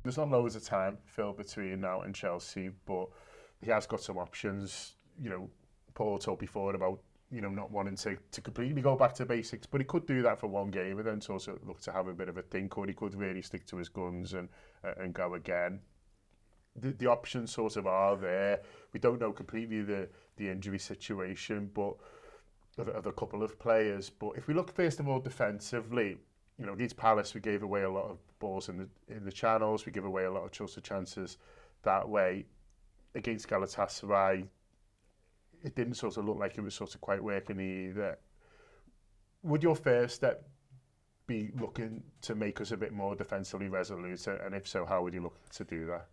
there's not loads of time, Phil, between now and Chelsea, but he has got some options. You know, Paul talked before about, you know, not wanting to completely go back to basics, but he could do that for one game and then sort of look to have a bit of a think, or he could really stick to his guns and go again. The options sort of are there. We don't know completely the injury situation, but of a couple of players. But if we look first of all defensively, you know, against Palace we gave away a lot of balls in the channels. We give away a lot of Chelsea chances that way. Against Galatasaray, it didn't sort of look like it was sort of quite working either. Would your first step be looking to make us a bit more defensively resolute? And if so, how would you look to do that?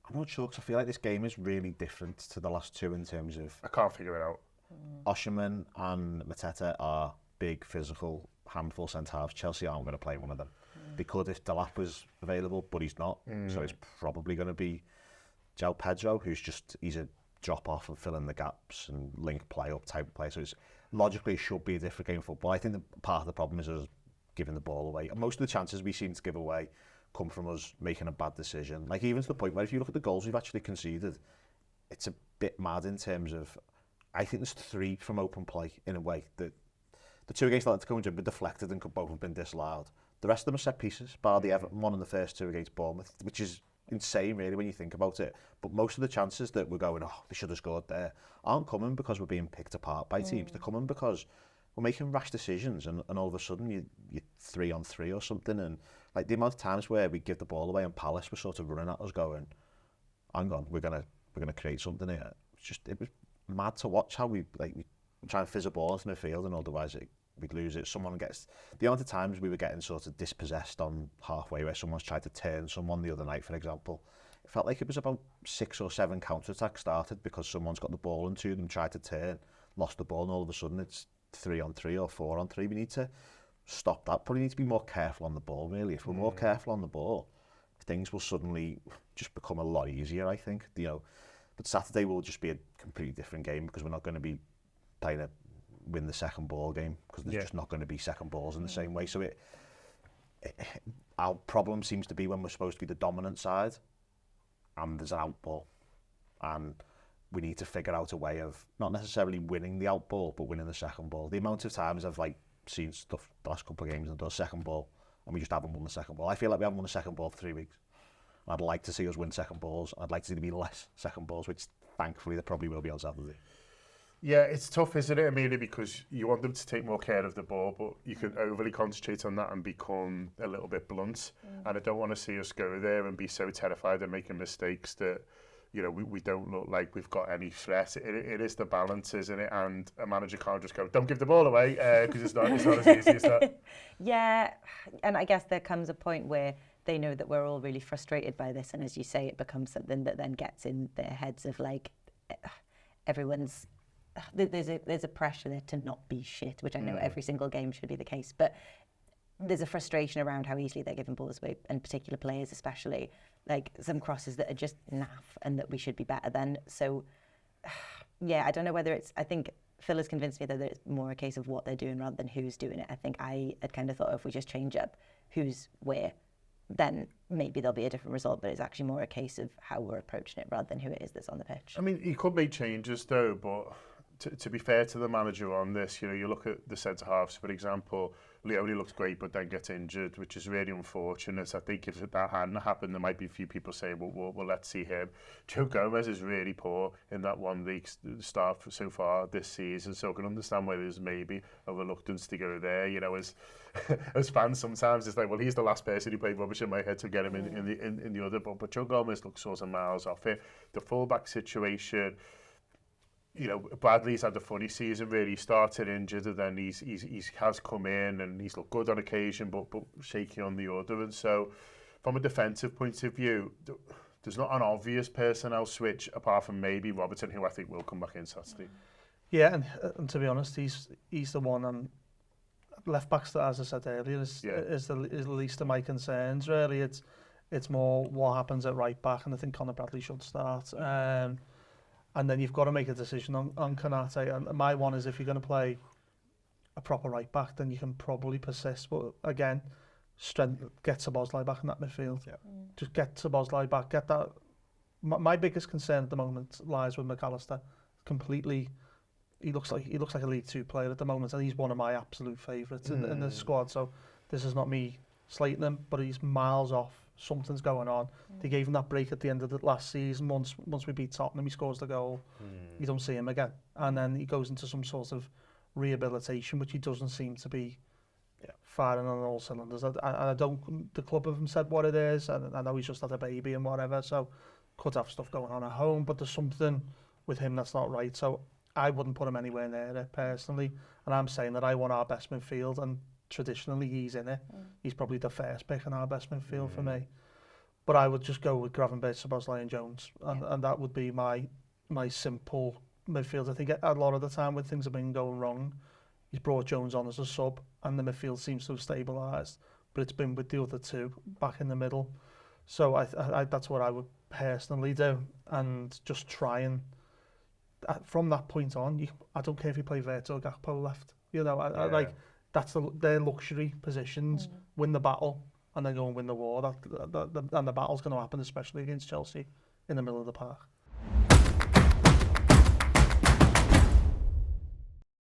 I'm not sure, because I feel like this game is really different to the last two in terms of... I can't figure it out. Osimhen and Mateta are big, physical, handful centre-halves. Chelsea aren't going to play one of them. They could if Delap was available, but he's not. So it's probably going to be João Pedro, he's a drop-off and fill in the gaps and link play-up type of player. So it's logically it should be a different game of football. I think part of the problem is us giving the ball away. And most of the chances we seem to give away come from us making a bad decision. Like, even to the point where if you look at the goals we've actually conceded, it's a bit mad in terms of, I think there's 3 from open play in a way. The 2 against Atletico Madrid were deflected and could both have been disallowed. The rest of them are set pieces, bar the Everton one and the first 2 against Bournemouth, which is insane really when you think about it. But most of the chances that we're going, oh, they should have scored there, aren't coming because we're being picked apart by teams. They're coming because we're making rash decisions, and all of a sudden you're 3-on-3 or something. And like the amount of times where we give the ball away and Palace were sort of running at us going, hang on, we're gonna create something here. It was mad to watch how we try and fizz a ball into the field, and otherwise we'd lose it. Someone gets, the amount of times we were getting sort of dispossessed on halfway, where someone's tried to turn someone the other night, for example. It felt like it was about 6 or 7 counter-attacks started because someone's got the ball into them, tried to turn, lost the ball, and all of a sudden it's 3-on-3 or 4-on-3. We need to stop that. Probably need to be more careful on the ball, really. If we're more careful on the ball, things will suddenly just become a lot easier, I think. You know, but Saturday will just be a completely different game because we're not going to be playing a win the second ball game, because there's just not going to be second balls in the same way. So our problem seems to be when we're supposed to be the dominant side and there's an out ball, and we need to figure out a way of not necessarily winning the out ball but winning the second ball. The amount of times I've seen stuff the last couple of games and does second ball and we just haven't won the second ball. I feel like we haven't won the second ball for 3 weeks. I'd like to see us win second balls. I'd like to see there be less second balls, which thankfully there probably will be on Saturday. Yeah, it's tough, isn't it, Amelia, because you want them to take more care of the ball, but you can overly concentrate on that and become a little bit blunt. And I don't want to see us go there and be so terrified and making mistakes that, you know, we don't look like we've got any threat. It is the balance, isn't it? And a manager can't just go, don't give the ball away, because it's not as easy as that. Yeah, and I guess there comes a point where they know that we're all really frustrated by this, and as you say, it becomes something that then gets in their heads of like, everyone's... There's a pressure there to not be shit, which I know every single game should be the case, but there's a frustration around how easily they're giving balls away, and particular players especially, like some crosses that are just naff and that we should be better than. So yeah, I don't know whether it's, I think Phil has convinced me that it's more a case of what they're doing rather than who's doing it. I think I had kind of thought if we just change up who's where, then maybe there'll be a different result, but it's actually more a case of how we're approaching it rather than who it is that's on the pitch. I mean, he could make changes though, but to be fair to the manager on this, you know, you look at the centre halves, for example, Leone looks great but then gets injured, which is really unfortunate. I think if that hadn't happened, there might be a few people saying, well let's see him. Joe Gomez is really poor in that 1 week start so far this season, so I can understand why there's maybe a reluctance to go there. You know, as fans sometimes it's like, well, he's the last person who played rubbish in my head to get him in the other, but Joe Gomez looks sort of miles off it. The fullback situation, you know, Bradley's had a funny season really. He started injured and then he has come in and he's looked good on occasion but shaky on the other. And so from a defensive point of view, there's not an obvious personnel switch apart from maybe Robertson, who I think will come back in Saturday. Yeah, and to be honest, he's the one left backs that, as I said earlier, is the least of my concerns really. It's more what happens at right back, and I think Conor Bradley should start. And then you've got to make a decision on Konate. And my one is, if you're going to play a proper right back, then you can probably persist. But again, get Szoboszlai back in that midfield. Yeah. Just get Szoboszlai back. Get that. My biggest concern at the moment lies with McAllister. Completely, he looks like a League Two player at the moment, and he's one of my absolute favourites in the squad. So this is not me slating him, but he's miles off. Something's going on. They gave him that break at the end of the last season. Once we beat Tottenham, he scores the goal. You don't see him again, and then he goes into some sort of rehabilitation, which he doesn't seem to be firing on all cylinders. I don't. The club haven't said what it is, and I know he's just had a baby and whatever, so could have stuff going on at home. But there's something with him that's not right. So I wouldn't put him anywhere near it personally. And I'm saying that I want our best midfield, and traditionally he's in it. He's probably the first pick in our best midfield for me. But I would just go with Gravenberch, Szoboszlai and Jones, and that would be my simple midfield. I think a lot of the time when things have been going wrong, he's brought Jones on as a sub, and the midfield seems to have stabilised. But it's been with the other two back in the middle. So I that's what I would personally do, and just try and from that point on, I don't care if you play Verto or Gakpo left. You know, I like that's their luxury positions. Win the battle and then go and win the war. And the battle's going to happen, especially against Chelsea in the middle of the park.